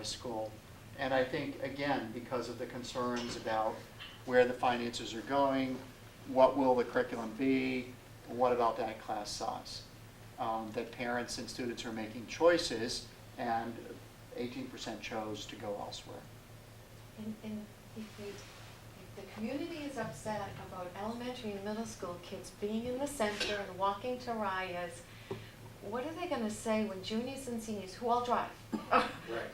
school. And I think, again, because of the concerns about where the finances are going, what will the curriculum be, what about that class size? That parents and students are making choices, and 18% chose to go elsewhere. And if the community is upset about elementary and middle school kids being in the center and walking to Raya's, what are they going to say when juniors and seniors, who all drive,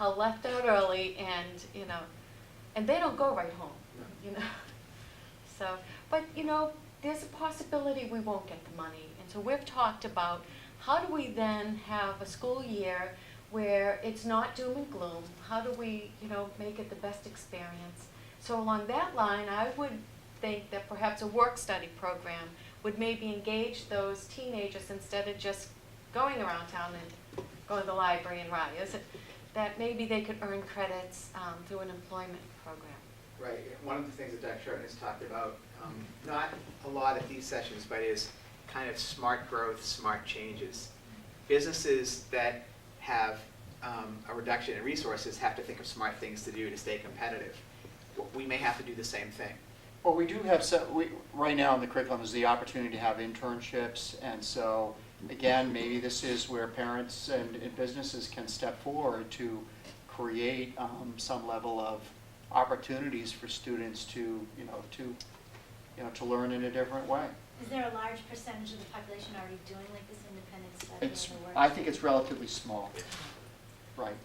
are left out early and, and they don't go right home, So, but, there's a possibility we won't get the money. And so we've talked about how do we then have a school year where it's not doom and gloom? How do we, make it the best experience? So along that line, I would think that perhaps a work-study program would maybe engage those teenagers instead of just going around town and going to the library and Raya's, that maybe they could earn credits through an employment program. Right. One of the things that Dr. Sharton has talked about, not a lot at these sessions, but is kind of smart growth, smart changes. Businesses that have a reduction in resources have to think of smart things to do to stay competitive. We may have to do the same thing. Well, we do have, right now in the curriculum is the opportunity to have internships, and so, again, maybe this is where parents and businesses can step forward to create some level of opportunities for students to, to learn in a different way. Is there a large percentage of the population already doing like this independent study? I think it's relatively small. Right.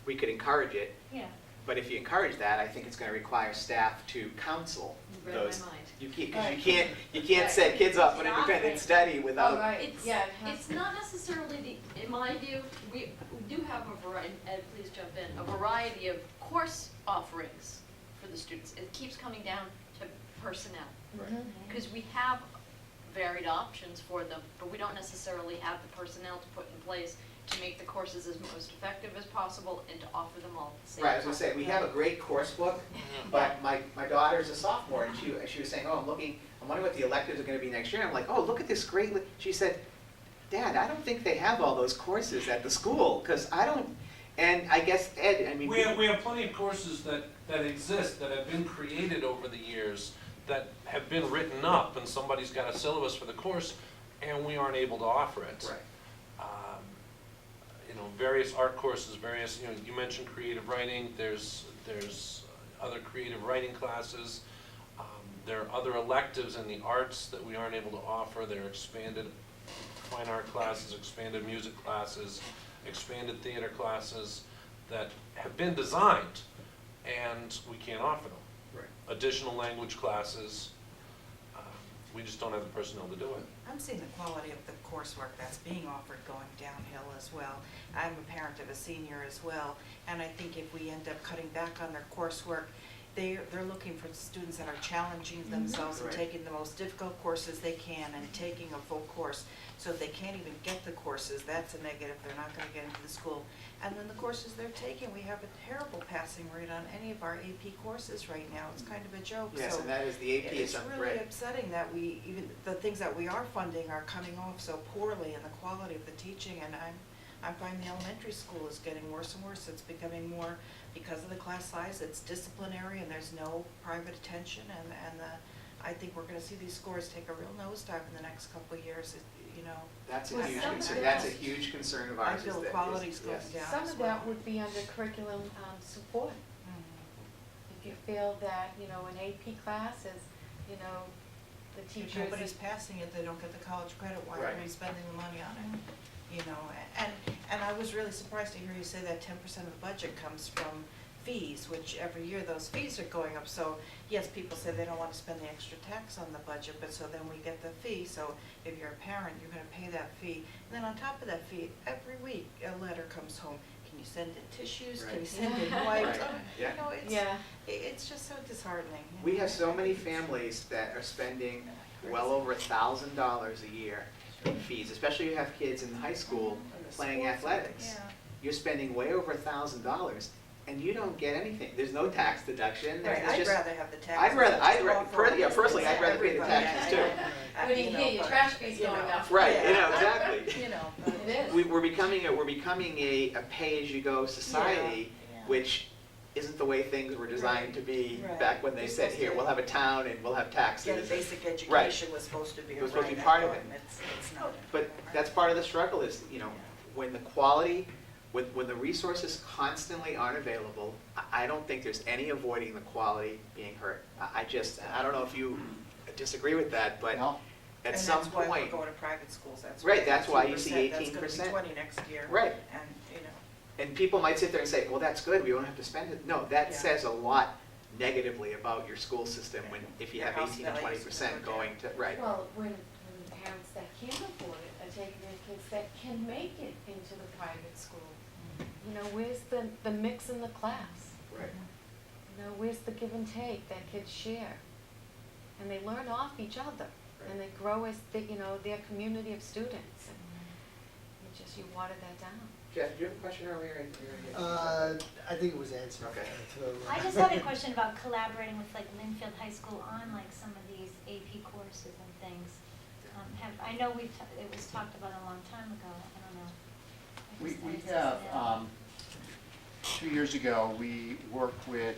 We could encourage it. Yeah. But if you encourage that, I think it's going to require staff to counsel You read those. my mind. Because you can't set kids up on independent study without. It's not necessarily in my view, we do have a variety, Ed, please jump in, a variety of course offerings for the students. It keeps coming down to personnel. Because we have varied options for them, but we don't necessarily have the personnel to put in place to make the courses as most effective as possible and to offer them all at the same time. Right, I was going to say, we have a great course book, but my daughter's a sophomore, and she was saying, oh, I'm wondering what the electives are going to be next year. And I'm like, oh, look at this great, she said, Dad, I don't think they have all those courses at the school, because I don't, and I guess, Ed, I mean. We have plenty of courses that exist, that have been created over the years, that have been written up, and somebody's got a syllabus for the course, and we aren't able to offer it. Right. Various art courses, you mentioned creative writing, there's other creative writing classes. There are other electives in the arts that we aren't able to offer. There are expanded fine art classes, expanded music classes, expanded theater classes that have been designed, and we can't offer them. Right. Additional language classes, we just don't have the personnel to do it. I'm seeing the quality of the coursework that's being offered going downhill as well. I'm a parent of a senior as well, and I think if we end up cutting back on their coursework, they're looking for students that are challenging themselves and taking the most difficult courses they can and taking a full course. So if they can't even get the courses, that's a negative. They're not going to get into the school. And then the courses they're taking, we have a terrible passing rate on any of our AP courses right now. It's kind of a joke. Yes, so and that is the AP is it's really upsetting that even the things that we are funding are coming off so poorly in the quality of the teaching. And I'm finding the elementary school is getting worse and worse. It's becoming more, because of the class size, it's disciplinary and there's no private attention. And I think we're going to see these scores take a real nosedive in the next couple of years. That's a Well, huge some of concern. that- That's a huge concern of I ours. feel is that quality's going yes. down. Some as of well. that would be under curriculum support. If you feel that, an AP class is, the If teachers. nobody's passing it, they don't get the college credit. Why are Right. we spending the money on it? And I was really surprised to hear you say that 10% of the budget comes from fees, which every year those fees are going up. So yes, people say they don't want to spend the extra tax on the budget, but so then we get the fee. So if you're a parent, you're going to pay that fee. And then on top of that fee, every week a letter comes home. Can you send in tissues? Can you Right. send in wipes? Right. Yeah. It's just so disheartening. We have so many families that are spending well over $1,000 a year in fees, especially if you have kids in high school playing athletics. Yeah. You're spending way over $1,000 and you don't get anything. There's no tax deduction. Right, It's I'd just- rather have the tax. personally, I'd rather pay the taxes too. When you hear your trash fees going up. Right, Yeah. exactly. It is. We're becoming a pay-as-you-go society, which isn't the way things were designed to be Right. back when they They're said, supposed here, to we'll have a town and we'll have taxes. Get a basic Right. education was supposed to be It a was supposed to be right part of at it. home. It's not. But that's part of the struggle is, you know, when the quality, when the resources constantly aren't available, I don't think there's any avoiding the quality being hurt. I don't know if you disagree with that, but No. at some And that's why we're point, going to private schools, that's. Right, that's why you see 18%. That's 18%. gonna be 20 next year. Right. And, you know, and people might sit there and say, well, that's good, we don't have to spend it. No, that Yeah. says a lot negatively about your school system when, if you Your have house 18 to values 20% go going to, right. Well, when parents that can't afford it are taking their kids that can make it into the private school, you know, where's the mix in the class? Right. You know, where's the give and take that kids share? And they learn off each other, and they grow as, you know, their community of students. And you water that down. Jeff, did you have a question earlier? I think it was answered. Okay. I just had a question about collaborating with like Linfield High School on like some of these AP courses and things. I know it was talked about a long time ago, I don't know. I We just- I we just have, know. 2 years ago, we worked with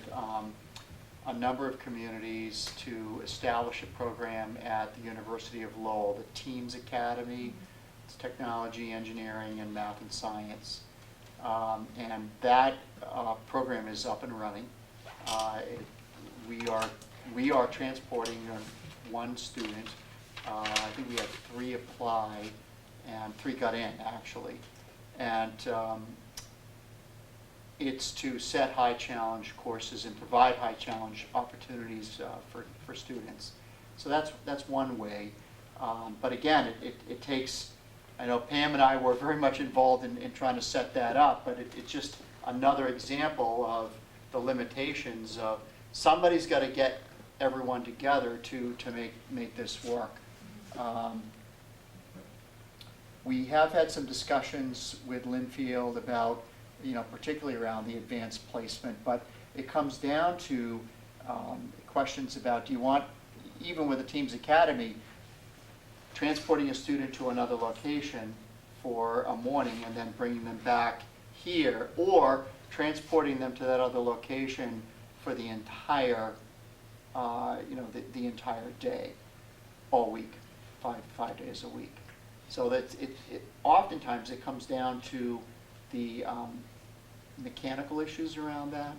a number of communities to establish a program at the University of Lowell, the Teams Academy. It's technology, engineering, and math and science. And that program is up and running. We are transporting one student. I think we had 3 apply, and 3 got in, actually. And it's to set high challenge courses and provide high challenge opportunities for students. So that's one way. But again, it takes, I know Pam and I were very much involved in trying to set that up, but it's just another example of the limitations of somebody's got to get everyone together to make this work. We have had some discussions with Linfield about, you know, particularly around the advanced placement, but it comes down to questions about, do you want, even with the Teams Academy, transporting a student to another location for a morning and then bringing them back here, or transporting them to that other location for the entire, the entire day, all week, five days a week. So that oftentimes it comes down to the mechanical issues around that.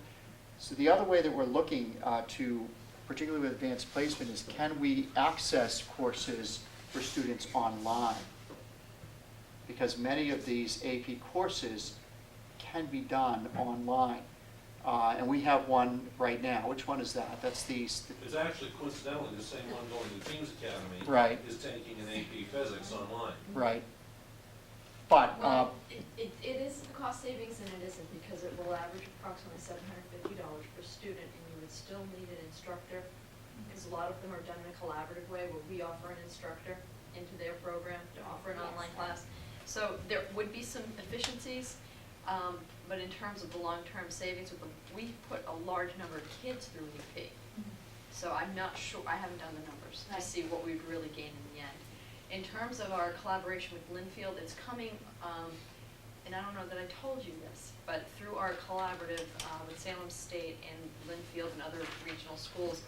So the other way that we're looking to, particularly with advanced placement, is can we access courses for students online? Because many of these AP courses can be done online. And we have one right now. Which one is that? That's the, It's actually coincidentally the same one going to the Teams Academy. Right. Is taking an AP Physics online. right. But, Well, it is a cost savings and it isn't, because it will average approximately $750 per student, and you would still need an instructor, because a lot of them are done in a collaborative way where we offer an instructor into their program to offer an online class. So there would be some efficiencies, but in terms of the long-term savings, we put a large number of kids through EP. So I'm not sure, I haven't done the numbers to Right. see what we'd really gain in the end. In terms of our collaboration with Linfield, it's coming, and I don't know that I told you this, but through our collaborative with Salem State and Linfield and other regional schools,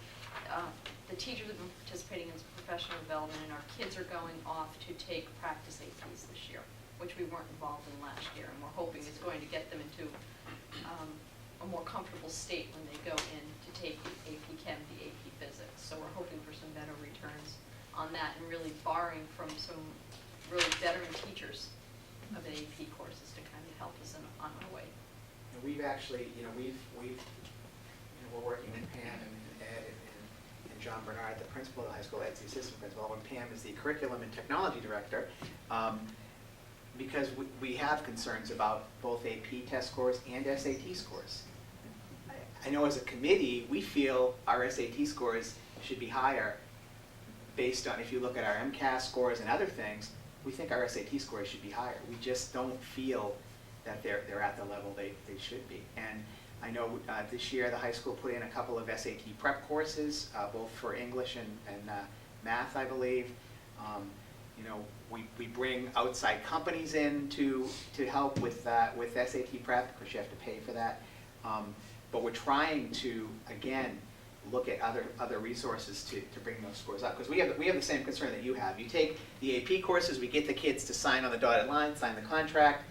the teachers have been participating in professional development, and our kids are going off to take practice APs this year, which we weren't involved in last year, and we're hoping it's going to get them into a more comfortable state when they go in to take the AP Chem, the AP Physics. So we're hoping for some better returns on that, and really borrowing from some really veteran teachers of the AP courses to kind of help us on our way. And we've actually, we're working with Pam and Ed and John Bernard, the principal of the high school, Ed's the assistant principal, and Pam is the curriculum and technology director, because we have concerns about both AP test scores and SAT scores. I know as a committee, we feel our SAT scores should be higher based on, if you look at our MCAS scores and other things, we think our SAT scores should be higher. We just don't feel that they're at the level they should be. And I know this year the high school put in a couple of SAT prep courses, both for English and math, I believe. We bring outside companies in to help with SAT prep, because you have to pay for that. But we're trying to, again, look at other resources to bring those scores up. Because we have the same concern that you have. You take the AP courses, we get the kids to sign on the dotted line, sign the contract,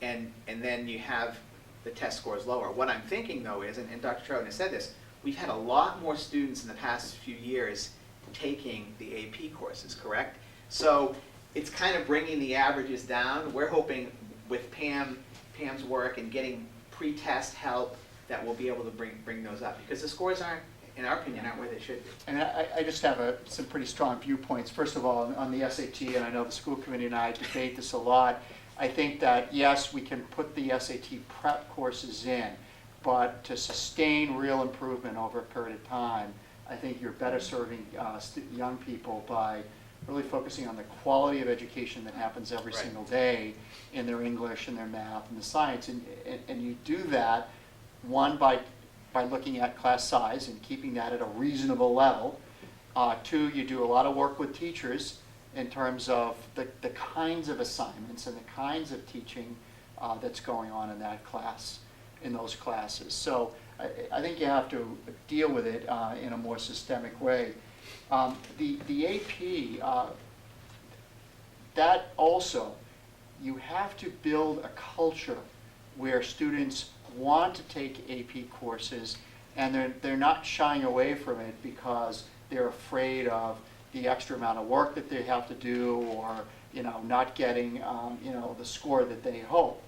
and then you have the test scores lower. What I'm thinking though is, and Dr. Troughton has said this, we've had a lot more students in the past few years taking the AP courses, correct? So it's kind of bringing the averages down. We're hoping with Pam's work and getting pre-test help that we'll be able to bring those up, because the scores aren't, in our opinion, aren't where they should be. And I just have some pretty strong viewpoints. First of all, on the SAT, and I know the school committee and I debate this a lot, I think that, yes, we can put the SAT prep courses in, but to sustain real improvement over a period of time, I think you're better serving young people by really focusing on the quality of education that happens every Right. single day in their English and their math and the science. And you do that, one, by looking at class size and keeping that at a reasonable level. Two, you do a lot of work with teachers in terms of the kinds of assignments and the kinds of teaching that's going on in that class, in those classes. So I think you have to deal with it in a more systemic way. The AP, that also, you have to build a culture where students want to take AP courses, and they're not shying away from it because they're afraid of the extra amount of work that they have to do, or not getting the score that they hope.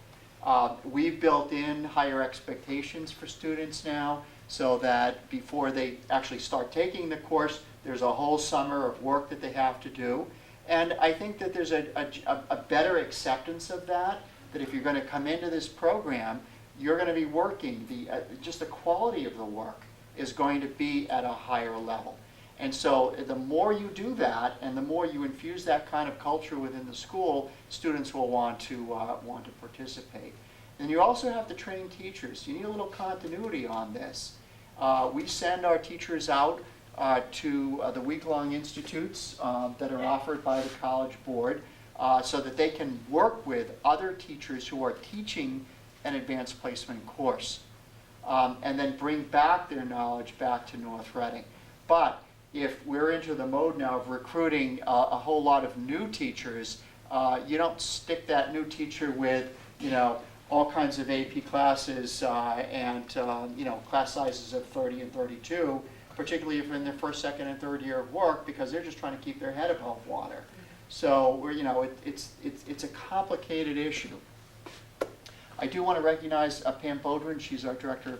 We've built in higher expectations for students now, so that before they actually start taking the course, there's a whole summer of work that they have to do. And I think that there's a better acceptance of that if you're going to come into this program, you're going to be working, just the quality of the work is going to be at a higher level. And so the more you do that, and the more you infuse that kind of culture within the school, students will want to participate. And you also have to train teachers. You need a little continuity on this. We send our teachers out to the week-long institutes that are offered by the College Board so that they can work with other teachers who are teaching an advanced placement course, and then bring back their knowledge back to North Reading. But if we're into the mode now of recruiting a whole lot of new teachers, you don't stick that new teacher with all kinds of AP classes and class sizes of 30 and 32, particularly if they're in their first, second, and third year of work, because they're just trying to keep their head above water. So it's a complicated issue. I do want to recognize Pam Bodwin. She's our Director of